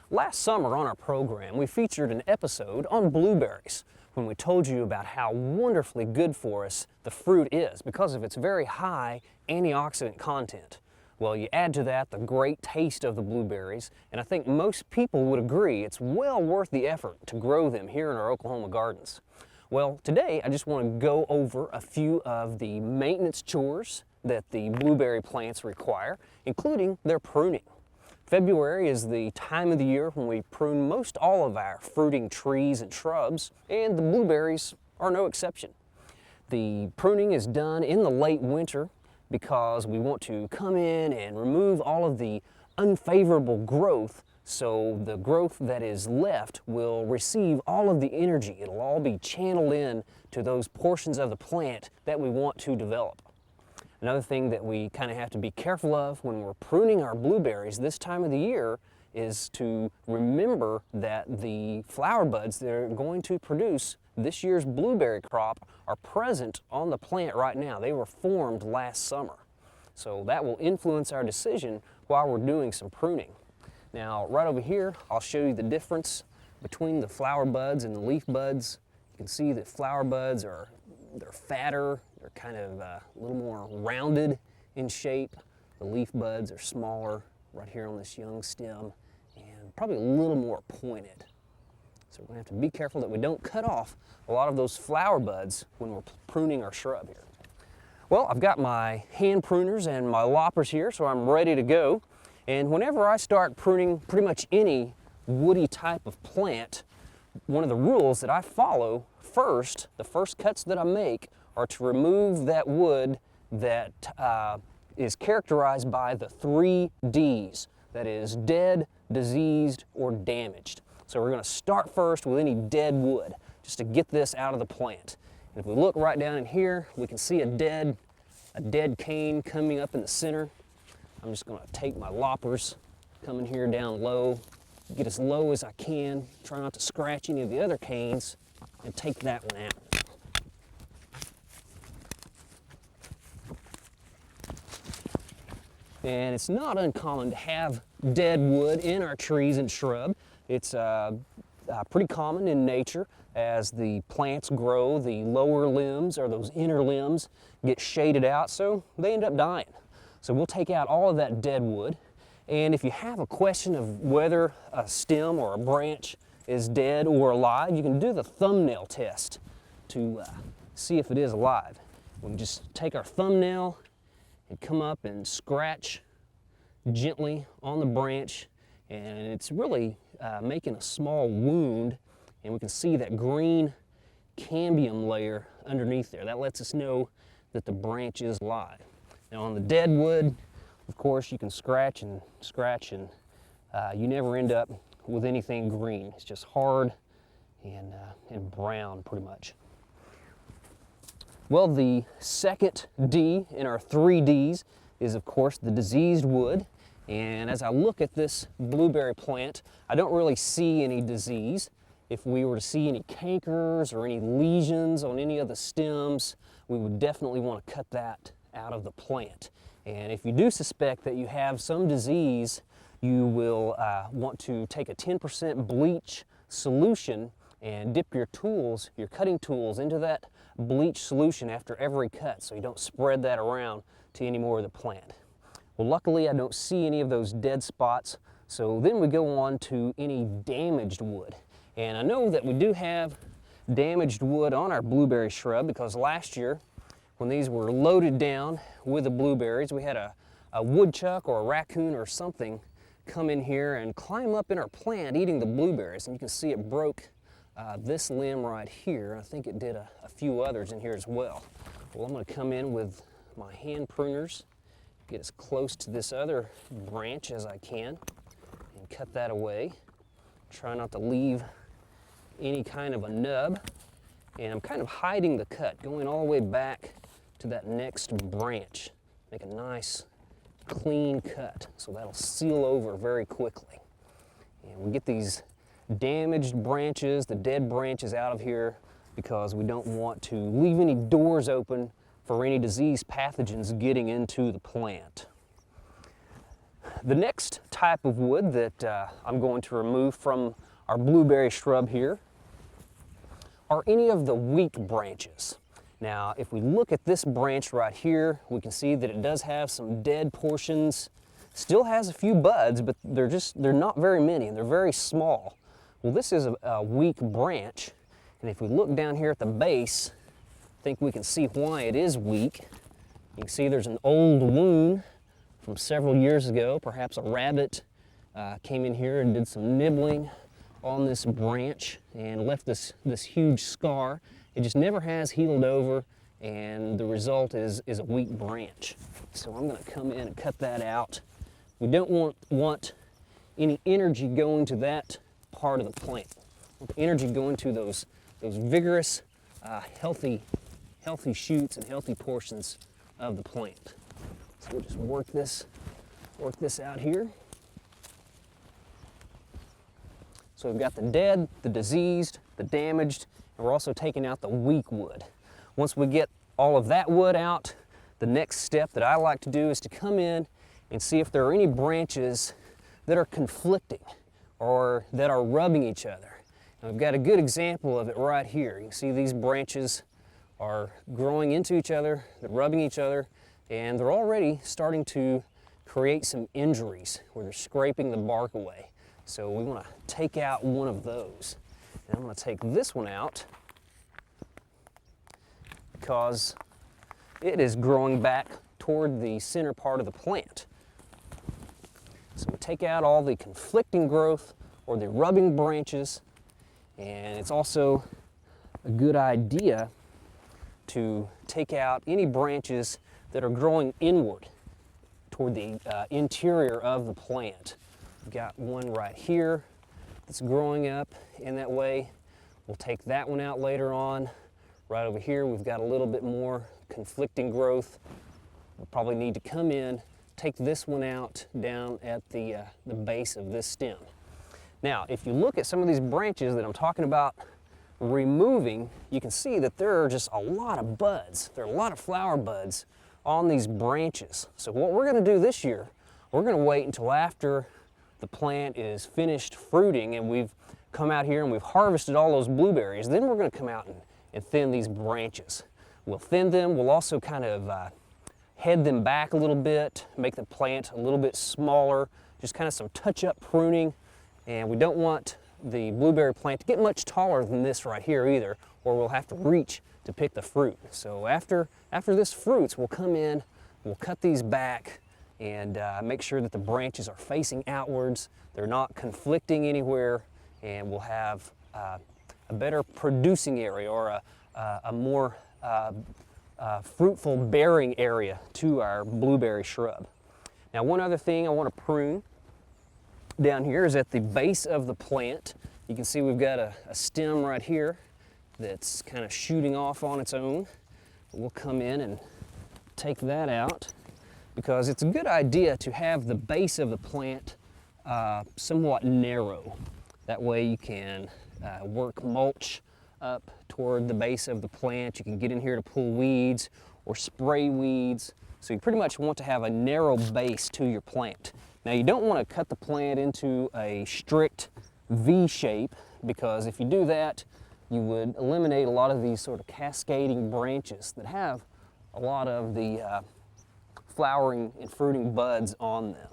Last summer on our program, we featured an episode on blueberries when we told you about how wonderfully good for us the fruit is because of its very high antioxidant content. Well, you add to that the great taste of the blueberries, and I think most people would agree it's well worth the effort to grow them here in our Oklahoma gardens. Well, today I just want to go over a few of the maintenance chores that the blueberry plants require, including their pruning. February is the time of the year when we prune most all of our fruiting trees and shrubs, and the blueberries are no exception. The pruning is done in the late winter because we want to come in and remove all of the unfavorable growth, so the growth that is left will receive all of the energy. It'll all be channeled in to those portions of the plant that we want to develop. Another thing that we kind of have to be careful of when we're pruning our blueberries this time of the year is to remember that the flower buds that are going to produce this year's blueberry crop are present on the plant right now. They were formed last summer. So that will influence our decision while we're doing some pruning. Now, right over here, I'll show you the difference between the flower buds and the leaf buds. You can see that flower buds they're fatter, they're kind of a little more rounded in shape. The leaf buds are smaller right here on this young stem and probably a little more pointed. So we're going to have to be careful that we don't cut off a lot of those flower buds when we're pruning our shrub here. Well, I've got my hand pruners and my loppers here, so I'm ready to go. And whenever I start pruning pretty much any woody type of plant, one of the rules that I follow first, the first cuts that I make, are to remove that wood that is characterized by the 3 Ds. That is dead, diseased, or damaged. So we're going to start first with any dead wood, just to get this out of the plant. And if we look right down in here, we can see a dead cane coming up in the center. I'm just going to take my loppers, come in here down low, get as low as I can, try not to scratch any of the other canes, and take that one out. And it's not uncommon to have dead wood in our trees and shrub. It's pretty common in nature. As the plants grow, the lower limbs or those inner limbs get shaded out, so they end up dying. So we'll take out all of that dead wood. And if you have a question of whether a stem or a branch is dead or alive, you can do the thumbnail test to see if it is alive. We can just take our thumbnail and come up and scratch gently on the branch, and it's really making a small wound, and we can see that green cambium layer underneath there. That lets us know that the branch is alive. Now on the dead wood, of course, you can scratch and you never end up with anything green. It's just hard and brown pretty much. Well, the second D in our 3 Ds is, of course, the diseased wood. And as I look at this blueberry plant, I don't really see any disease. If we were to see any cankers or any lesions on any of the stems, we would definitely want to cut that out of the plant. And if you do suspect that you have some disease, you will want to take a 10% bleach solution and dip your cutting tools into that bleach solution after every cut, so you don't spread that around to any more of the plant. Well, luckily I don't see any of those dead spots, so then we go on to any damaged wood. And I know that we do have damaged wood on our blueberry shrub because last year when these were loaded down with the blueberries, we had a woodchuck or a raccoon or something come in here and climb up in our plant eating the blueberries, and you can see it broke this limb right here. I think it did a few others in here as well. Well, I'm going to come in with my hand pruners, get as close to this other branch as I can, and cut that away. Try not to leave any kind of a nub. And I'm kind of hiding the cut, going all the way back to that next branch. Make a nice, clean cut, so that'll seal over very quickly. And we get these damaged branches, the dead branches out of here because we don't want to leave any doors open for any disease pathogens getting into the plant. The next type of wood that I'm going to remove from our blueberry shrub here are any of the weak branches. Now, if we look at this branch right here, we can see that it does have some dead portions. Still has a few buds, but they're not very many, and they're very small. Well, this is a weak branch, and if we look down here at the base, I think we can see why it is weak. You can see there's an old wound from several years ago. Perhaps a rabbit came in here and did some nibbling on this branch and left this huge scar. It just never has healed over, and the result is a weak branch. So I'm going to come in and cut that out. We don't want any energy going to that part of the plant. We want the energy going to those vigorous, healthy shoots and healthy portions of the plant. So we'll just work this out here. So we've got the dead, the diseased, the damaged, and we're also taking out the weak wood. Once we get all of that wood out, the next step that I like to do is to come in and see if there are any branches that are conflicting or that are rubbing each other. And we've got a good example of it right here. You can see these branches are growing into each other, they're rubbing each other, and they're already starting to create some injuries where they're scraping the bark away. So we want to take out one of those. And I'm going to take this one out because it is growing back toward the center part of the plant. So we take out all the conflicting growth or the rubbing branches, and it's also a good idea to take out any branches that are growing inward toward the interior of the plant. We've got one right here that's growing up in that way. We'll take that one out later on. Right over here we've got a little bit more conflicting growth. We'll probably need to come in, take this one out down at the base of this stem. Now, if you look at some of these branches that I'm talking about removing, you can see that there are just a lot of buds. There are a lot of flower buds on these branches. So what we're going to do this year, we're going to wait until after the plant is finished fruiting and we've come out here and we've harvested all those blueberries. Then we're going to come out and thin these branches. We'll thin them. We'll also kind of head them back a little bit, make the plant a little bit smaller, just kind of some touch-up pruning. And we don't want the blueberry plant to get much taller than this right here either, or we'll have to reach to pick the fruit. So after this fruits, we'll come in, we'll cut these back and make sure that the branches are facing outwards, they're not conflicting anywhere, and we'll have a better producing area or a more fruitful bearing area to our blueberry shrub. Now, one other thing I want to prune down here is at the base of the plant. You can see we've got a stem right here that's kind of shooting off on its own. We'll come in and take that out because it's a good idea to have the base of the plant somewhat narrow. That way you can work mulch up toward the base of the plant. You can get in here to pull weeds or spray weeds. So you pretty much want to have a narrow base to your plant. Now, you don't want to cut the plant into a strict V shape, because if you do that, you would eliminate a lot of these sort of cascading branches that have a lot of the flowering and fruiting buds on them.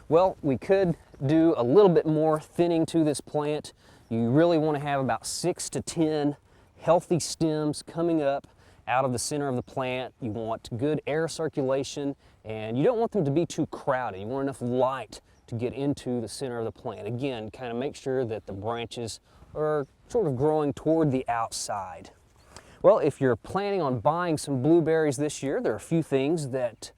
Well, we could do a little bit more thinning to this plant. You really want to have about 6 to 10 healthy stems coming up out of the center of the plant. You want good air circulation, and you don't want them to be too crowded. You want enough light to get into the center of the plant. Again, kind of make sure that the branches are sort of growing toward the outside. Well, if you're planning on buying some blueberries this year, there are a few things that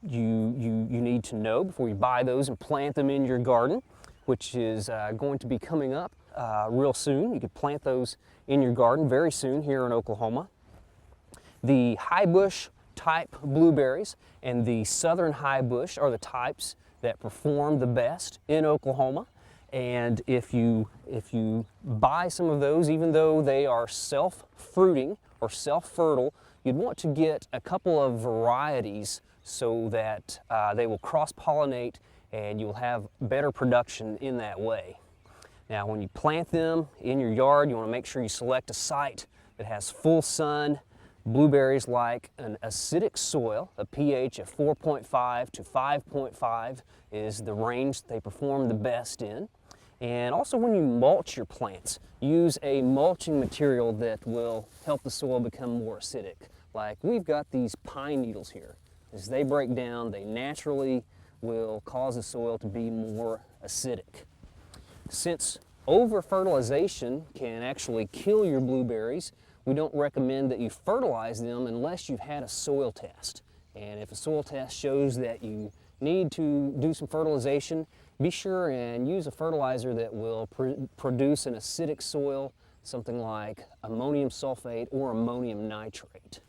you need to know before you buy those and plant them in your garden, which is going to be coming up real soon. You could plant those in your garden very soon here in Oklahoma. The high bush type blueberries and the southern high bush are the types that perform the best in Oklahoma. And if you buy some of those, even though they are self-fruiting or self-fertile, you'd want to get a couple of varieties so that they will cross-pollinate and you'll have better production in that way. Now, when you plant them in your yard, you want to make sure you select a site that has full sun. Blueberries like an acidic soil. A pH of 4.5 to 5.5 is the range they perform the best in. And also, when you mulch your plants, use a mulching material that will help the soil become more acidic. Like we've got these pine needles here. As they break down, they naturally will cause the soil to be more acidic. Since over-fertilization can actually kill your blueberries, we don't recommend that you fertilize them unless you've had a soil test. And if a soil test shows that you need to do some fertilization, be sure and use a fertilizer that will produce an acidic soil, something like ammonium sulfate or ammonium nitrate.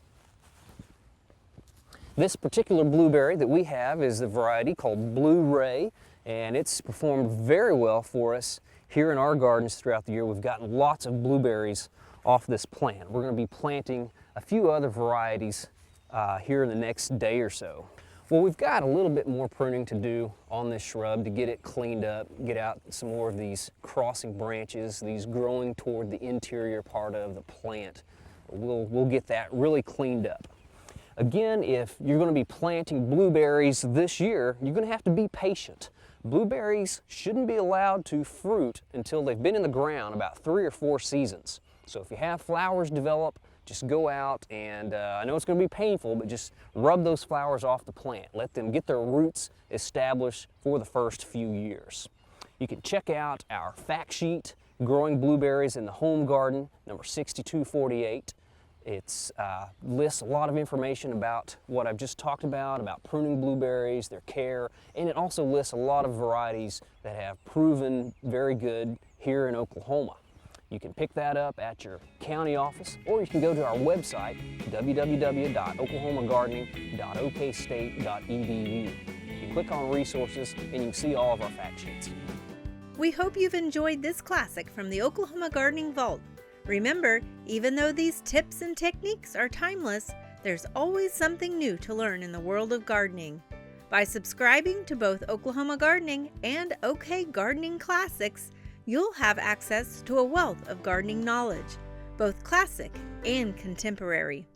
This particular blueberry that we have is the variety called Blue Ray, and it's performed very well for us here in our gardens throughout the year. We've gotten lots of blueberries off this plant. We're going to be planting a few other varieties here in the next day or so. Well, we've got a little bit more pruning to do on this shrub to get it cleaned up, get out some more of these crossing branches, these growing toward the interior part of the plant. We'll get that really cleaned up. Again, if you're going to be planting blueberries this year, you're going to have to be patient. Blueberries shouldn't be allowed to fruit until they've been in the ground about 3 or 4 seasons. So if you have flowers develop, just go out and I know it's going to be painful, but just rub those flowers off the plant. Let them get their roots established for the first few years. You can check out our fact sheet, Growing Blueberries in the Home Garden, number 6248. It lists a lot of information about what I've just talked about pruning blueberries, their care, and it also lists a lot of varieties that have proven very good here in Oklahoma. You can pick that up at your county office, or you can go to our website, www.oklahomagardening.okstate.edu. You click on resources and you can see all of our fact sheets. We hope you've enjoyed this classic from the Oklahoma Gardening Vault. Remember, even though these tips and techniques are timeless, there's always something new to learn in the world of gardening. By subscribing to both Oklahoma Gardening and OK Gardening Classics, you'll have access to a wealth of gardening knowledge, both classic and contemporary.